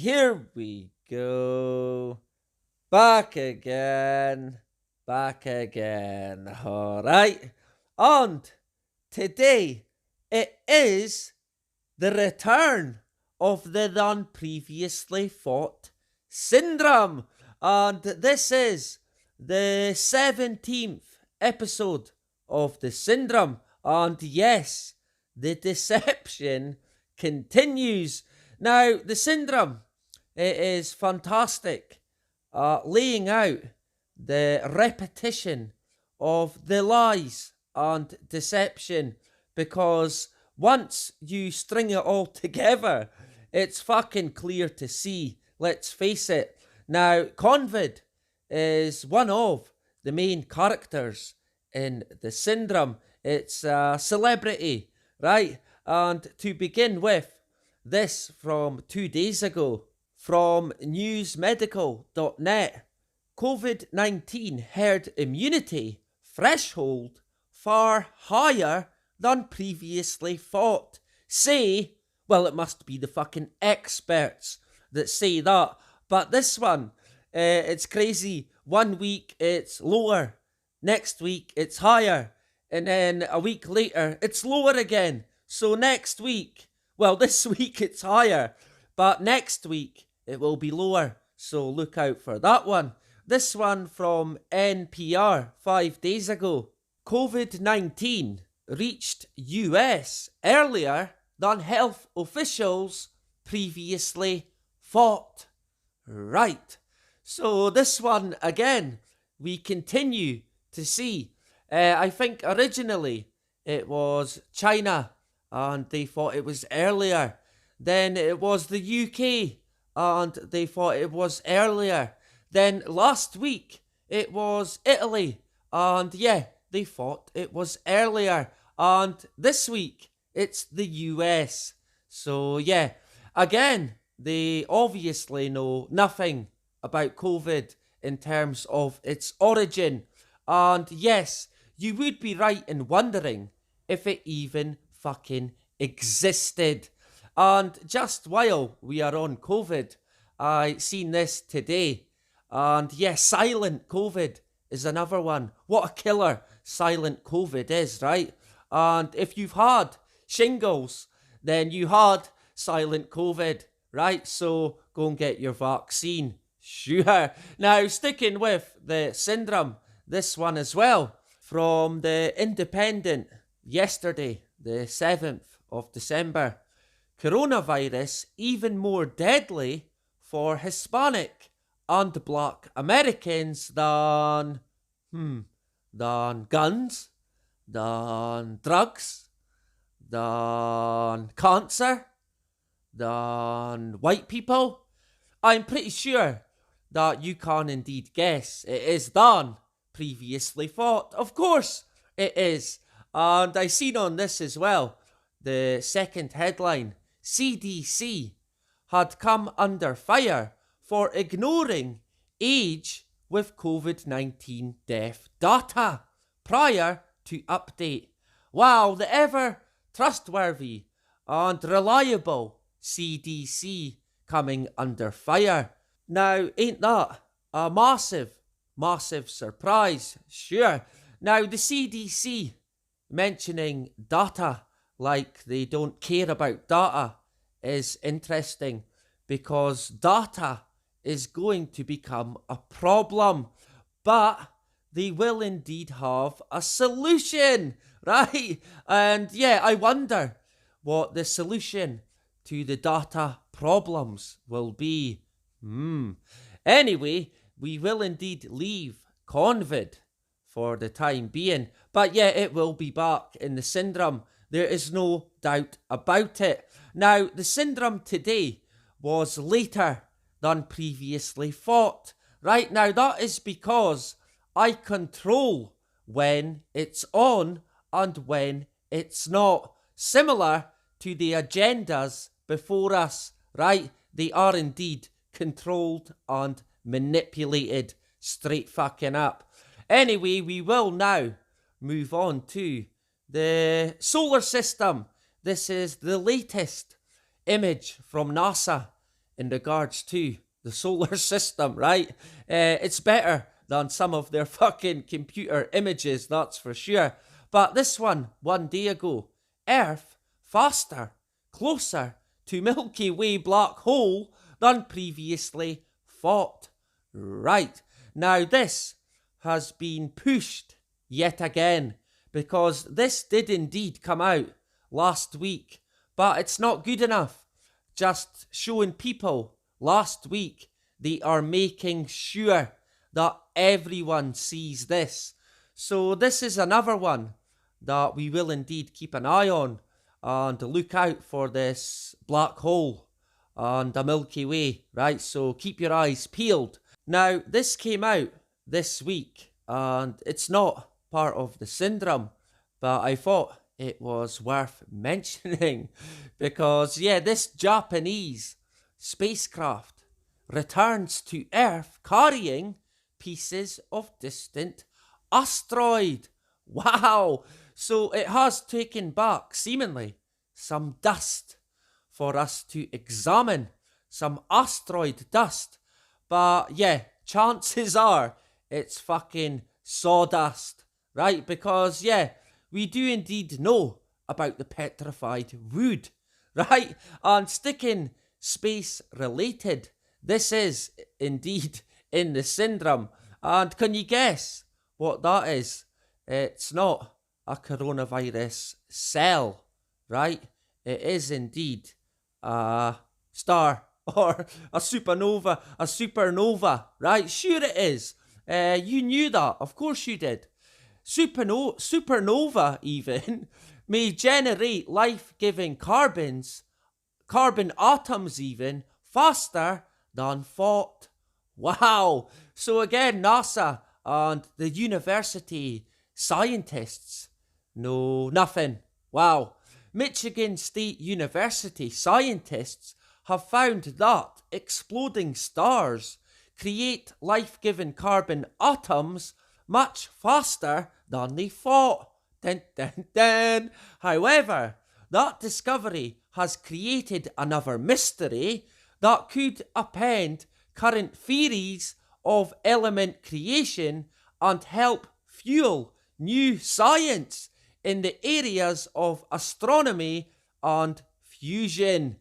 here we go. Back again. Alright. And today it is the return of the none previously fought syndrome. And this is the 17th episode of the syndrome. And yes, the deception continues. Now, the syndrome, it is fantastic, laying out the repetition of the lies and deception, because once you string it all together, it's fucking clear to see. Let's face it. Now, Convid is one of the main characters in the syndrome. It's a celebrity, right? And to begin with, this from 2 days ago, from newsmedical.net, COVID-19 herd immunity threshold far higher than previously thought. Say, well, it must be the fucking experts that say that. But this one, it's crazy. 1 week it's lower, next week it's higher, and then a week later it's lower again. So next week, well, this week it's higher, but next week it will be lower. So look out for that one. This one from NPR 5 days ago. COVID-19 reached US earlier than health officials previously thought. Right. So this one again, we continue to see. I think originally it was China and they thought it was earlier. Then it was the UK and they thought it was earlier. Then last week it was Italy and yeah, they thought it was earlier. And this week it's the US. So yeah, again, they obviously know nothing about COVID in terms of its origin. And yes, you would be right in wondering if it even fucking existed. And just while we are on COVID, I seen this today. And yes, silent COVID is another one. What a killer silent COVID is, right? And if you've had shingles, then you had silent COVID, right? So go and get your vaccine. Sure. Now, sticking with the syndrome, this one as well, from the Independent yesterday, the 7th of December. Coronavirus even more deadly for Hispanic and Black Americans than guns, than drugs, than cancer, than white people. I'm pretty sure that you can indeed guess it is than previously thought. Of course it is. And I seen on this as well, the second headline, CDC had come under fire for ignoring age with COVID-19 death data prior to update. Wow, the ever trustworthy and reliable CDC coming under fire. Now, ain't that a massive surprise? Sure. Now, the CDC mentioning data like they don't care about data is interesting, because data is going to become a problem, but they will indeed have a solution, right? And yeah, I wonder what the solution to the data problems will be. Anyway, we will indeed leave Convid for the time being, but yeah, it will be back in the syndrome. There is no doubt about it. Now, the syndrome today was later than previously thought. Right now, that is because I control when it's on and when it's not. Similar to the agendas before us, right? They are indeed controlled and manipulated straight fucking up. Anyway, we will now move on to the solar system. This is the latest image from NASA. in regards to the solar system, right? It's better than some of their fucking computer images, that's for sure. But this one day ago, Earth faster, closer to Milky Way black hole than previously thought. Right. Now this has been pushed yet again, because this did indeed come out last week, but it's not good enough. Just showing people last week, they are making sure that everyone sees this. So this is another one that we will indeed keep an eye on and look out for this black hole and the Milky Way, right? So keep your eyes peeled. Now, this came out this week and it's not part of the syndrome, but I thought it was worth mentioning because, yeah, this Japanese spacecraft returns to Earth carrying pieces of distant asteroid. Wow! So it has taken back, seemingly, some dust for us to examine, some asteroid dust. But yeah, chances are it's fucking sawdust, right? Because yeah, we do indeed know about the petrified wood, right? And sticking space related, this is indeed in the syndrome. And can you guess what that is? It's not a coronavirus cell, right? It is indeed a star or a supernova, right? Sure it is. You knew that, of course you did. Supernova even may generate life-giving carbon atoms even faster than thought. Wow! So again, NASA and the university scientists know nothing. Wow. Michigan State University scientists have found that exploding stars create life-giving carbon atoms much faster than they thought. Dun, dun, dun. However, that discovery has created another mystery that could upend current theories of element creation and help fuel new science in the areas of astronomy and fusion.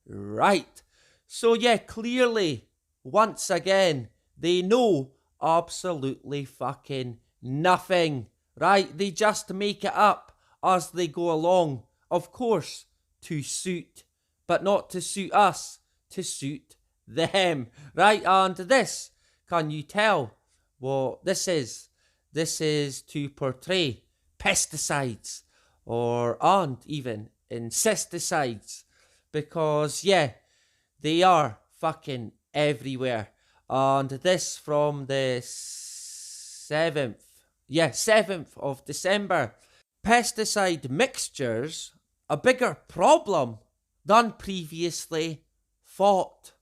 Right. So yeah, clearly, once again, they know absolutely fucking nothing. Right? They just make it up as they go along. Of course, to suit, but not to suit us, to suit them. Right? And this, can you tell what this is? This is to portray pesticides and even insecticides, because yeah, they are fucking everywhere. And this from the 7th of December. Pesticide mixtures a bigger problem than previously thought.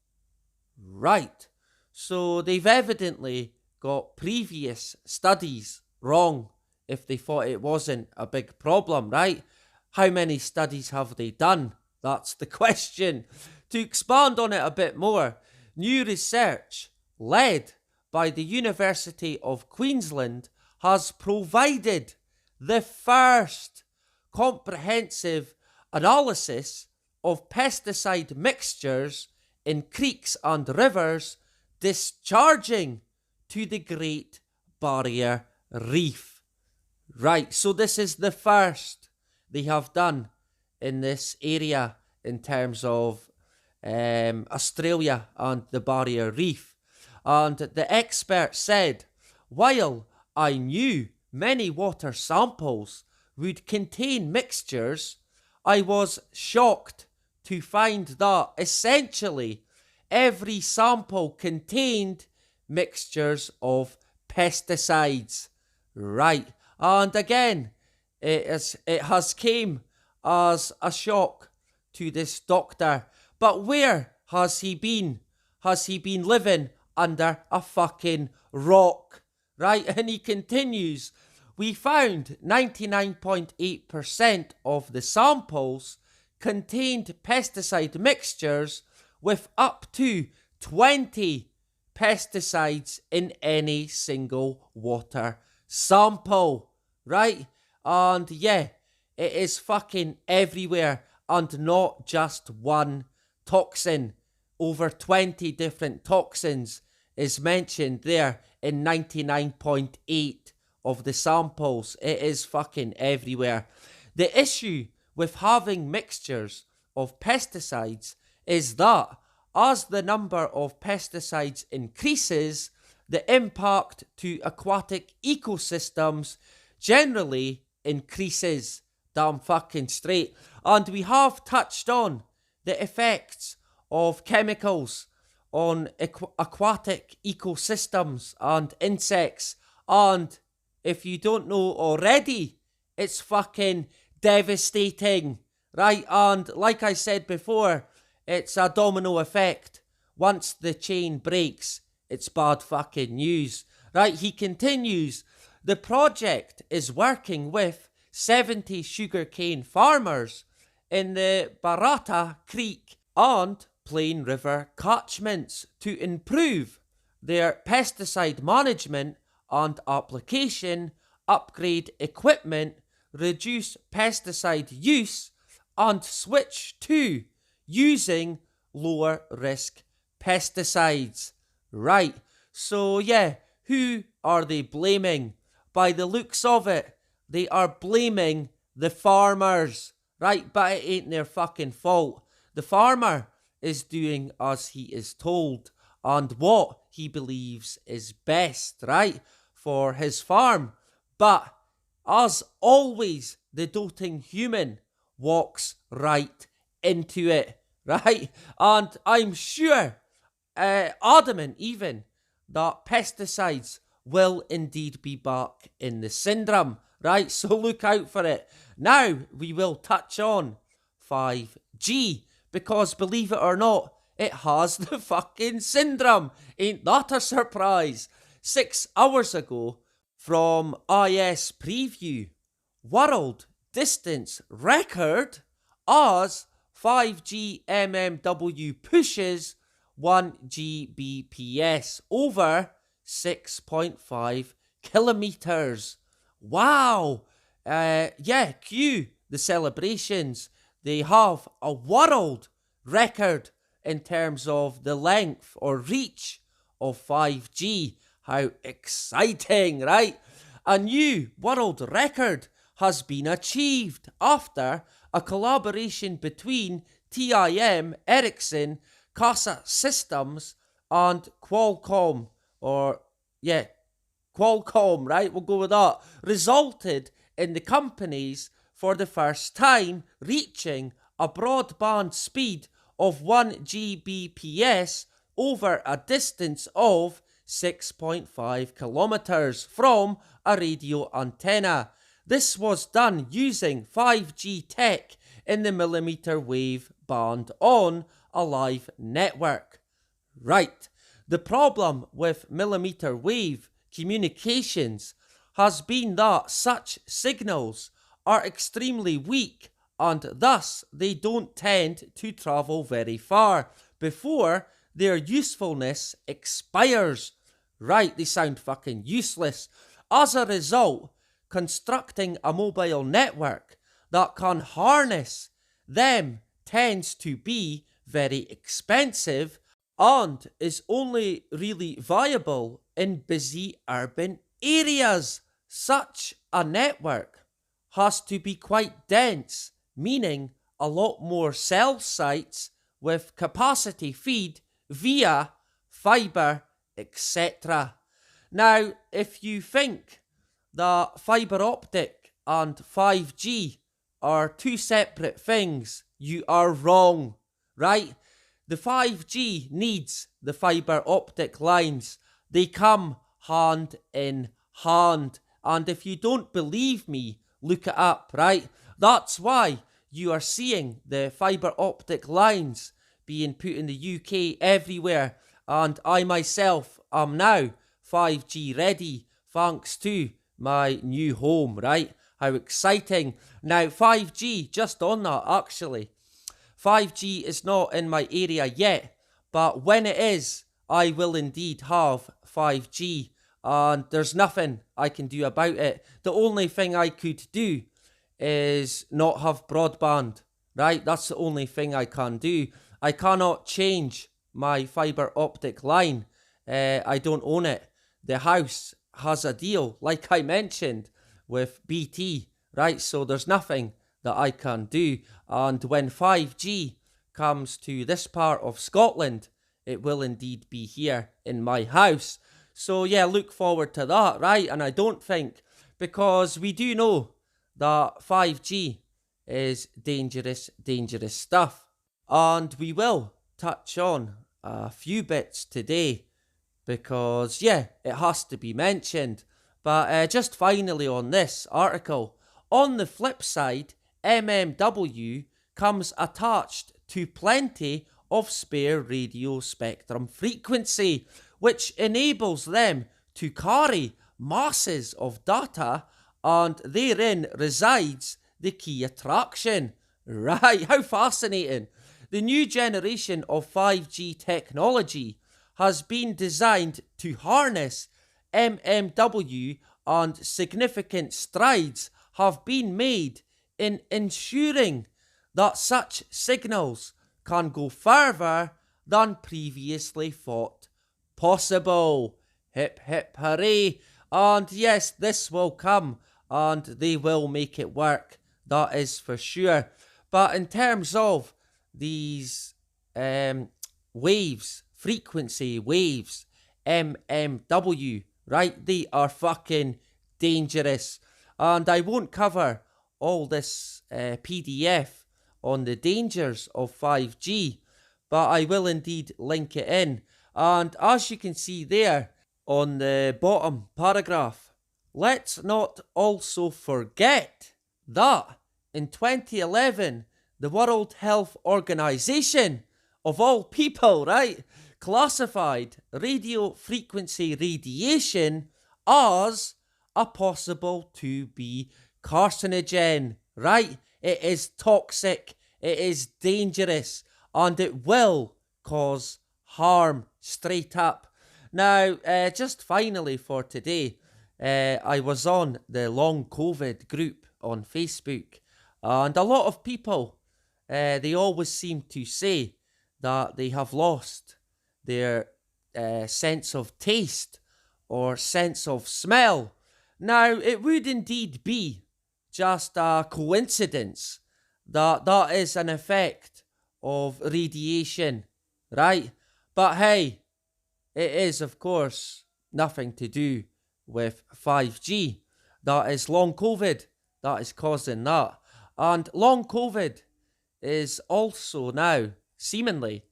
Right. So they've evidently got previous studies wrong if they thought it wasn't a big problem, right? How many studies have they done? That's the question. To expand on it a bit more, new research led by the University of Queensland has provided the first comprehensive analysis of pesticide mixtures in creeks and rivers discharging to the Great Barrier Reef. Right, so this is the first they have done in this area in terms of Australia and the Barrier Reef. And the expert said, while I knew many water samples would contain mixtures, I was shocked to find that essentially every sample contained mixtures of pesticides. Right. And again, it has came as a shock to this doctor. But where has he been? Has he been living under a fucking rock? Right? And he continues, we found 99.8% of the samples contained pesticide mixtures with up to 20 pesticides in any single water sample, right? And yeah, it is fucking everywhere, and not just one toxin. Over 20 different toxins is mentioned there in 99.8 of the samples. It is fucking everywhere. The issue with having mixtures of pesticides is that as the number of pesticides increases, the impact to aquatic ecosystems generally increases. Damn fucking straight. And we have touched on the effects of chemicals on aquatic ecosystems and insects. And if you don't know already, it's fucking devastating, right? And like I said before, it's a domino effect. Once the chain breaks, it's bad fucking news, right? He continues, the project is working with 70 sugarcane farmers in the Barata Creek and Plain River catchments to improve their pesticide management and application, upgrade equipment, reduce pesticide use, and switch to using lower risk pesticides. Right, so yeah, who are they blaming? By the looks of it, they are blaming the farmers, right? But it ain't their fucking fault. The farmer is doing as he is told and what he believes is best, right, for his farm. But as always, the doting human walks right into it, right? And I'm sure, adamant even, that pesticides will indeed be back in the syndrome, right? So look out for it. Now we will touch on 5G, because believe it or not, it has the fucking syndrome. Ain't that a surprise? 6 hours ago, from IS Preview, world distance record as 5G MMW pushes 1 Gbps over 6.5 kilometers. Wow. Cue the celebrations. They have a world record in terms of the length or reach of 5G. How exciting, right? A new world record has been achieved after a collaboration between TIM, Ericsson, Casa Systems, and Qualcomm, Qualcomm, right? We'll go with that. Resulted in the companies for the first time reaching a broadband speed of 1 Gbps over a distance of 6.5 kilometers from a radio antenna. This was done using 5G tech in the millimeter wave band on a live network. Right, the problem with millimeter wave communications has been that such signals are extremely weak and thus they don't tend to travel very far before their usefulness expires. Right, they sound fucking useless. As a result, constructing a mobile network that can harness them tends to be very expensive and is only really viable in busy urban areas. Such a network has to be quite dense, meaning a lot more cell sites with capacity feed via fibre, etc. Now, if you think that fibre optic and 5G are two separate things, you are wrong, right? The 5G needs the fibre optic lines. They come hand in hand. And if you don't believe me, look it up, right? That's why you are seeing the fibre optic lines being put in the UK everywhere. And I myself am now 5G ready thanks to my new home, right? How exciting. Now 5G, just on that actually, 5G is not in my area yet, but when it is, I will indeed have 5G, and there's nothing I can do about it. The only thing I could do is not have broadband, right? That's the only thing I can do. I cannot change my fibre optic line. I don't own it. The house has a deal, like I mentioned, with BT, right? So there's nothing that I can do. And when 5G comes to this part of Scotland, it will indeed be here in my house. So yeah, look forward to that, right? And I don't think, because we do know that 5G is dangerous, dangerous stuff. And we will touch on a few bits today because, yeah, it has to be mentioned. But just finally on this article, on the flip side, MMW comes attached to plenty of spare radio spectrum frequency, which enables them to carry masses of data, and therein resides the key attraction. Right, how fascinating. The new generation of 5G technology has been designed to harness MMW, and significant strides have been made in ensuring that such signals can go further than previously thought possible. Hip hip hooray. And yes, this will come and they will make it work, that is for sure. But in terms of these waves, frequency waves, MMW, right, they are fucking dangerous. And I won't cover all this PDF on the dangers of 5G, but I will indeed link it in. And as you can see there on the bottom paragraph, let's not also forget that in 2011, the World Health Organization, of all people, right, classified radio frequency radiation as a possible to be carcinogen, right? It is toxic, it is dangerous, and it will cause harm straight up. Now, just finally for today, I was on the long COVID group on Facebook, and a lot of people, they always seem to say that they have lost their sense of taste or sense of smell. Now, it would indeed be just a coincidence that that is an effect of radiation, right? But hey, it is, of course, nothing to do with 5G. That is long COVID that is causing that. And long COVID is also now, seemingly,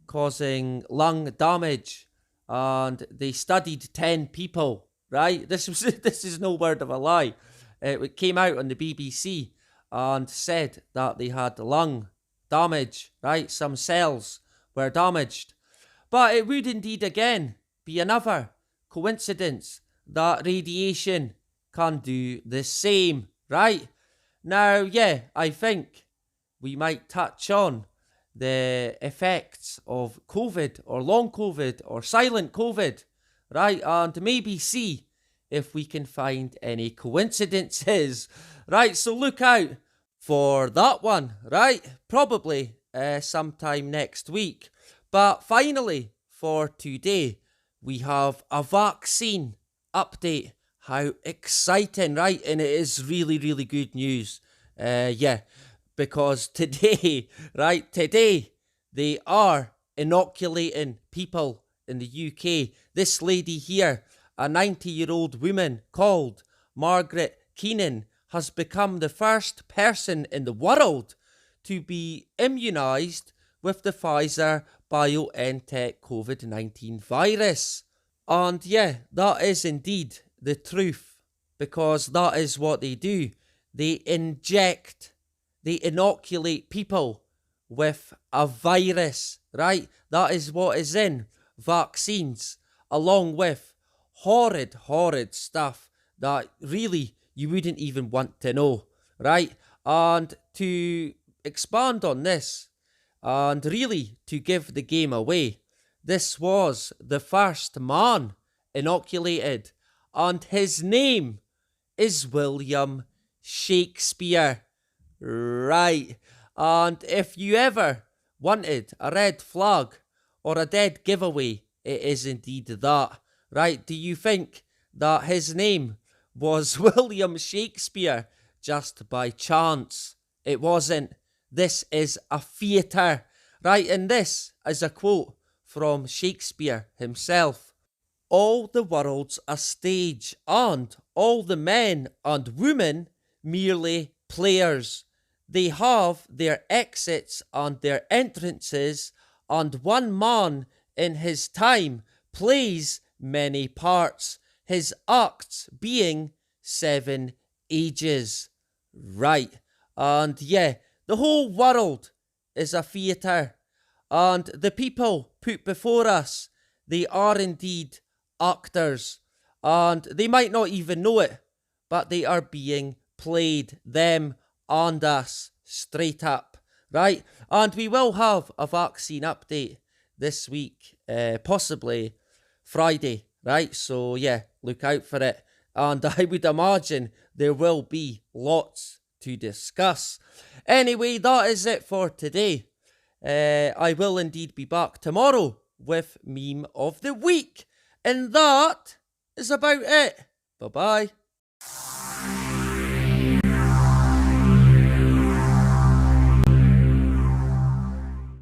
causing lung damage. And they studied 10 people, right? This is no word of a lie. It came out on the BBC and said that they had lung damage, right? Some cells were damaged. But it would indeed again be another coincidence that radiation can do the same, right? Now, yeah, I think we might touch on the effects of COVID or long COVID or silent COVID, right? And maybe see if we can find any coincidences, right? So look out for that one, right? Probably sometime next week. But finally, for today, we have a vaccine update. How exciting, right? And it is really, really good news. Yeah, because today, right, today, they are inoculating people in the UK. This lady here, a 90-year-old woman called Margaret Keenan, has become the first person in the world to be immunised with the Pfizer-BioNTech COVID-19 virus. And yeah, that is indeed the truth, because that is what they do. They inoculate people with a virus, right? That is what is in vaccines, along with horrid, horrid stuff that really you wouldn't even want to know, right? And to expand on this, And really, to give the game away, this was the first man inoculated, and his name is William Shakespeare. Right. And if you ever wanted a red flag or a dead giveaway, it is indeed that. Right? Do you think that his name was William Shakespeare just by chance? It wasn't. This is a theatre. Right? And this is a quote from Shakespeare himself. All the world's a stage, and all the men and women merely players. They have their exits and their entrances, and one man in his time plays many parts, his acts being 7 ages. Right, and yeah, the whole world is a theatre, and the people put before us, they are indeed actors, and they might not even know it, but they are being played, them and us, straight up, right? And we will have a vaccine update this week, possibly Friday, right? So yeah, look out for it, and I would imagine there will be lots to discuss. Anyway, that is it for today. I will indeed be back tomorrow with Meme of the Week. And that is about it. Bye-bye.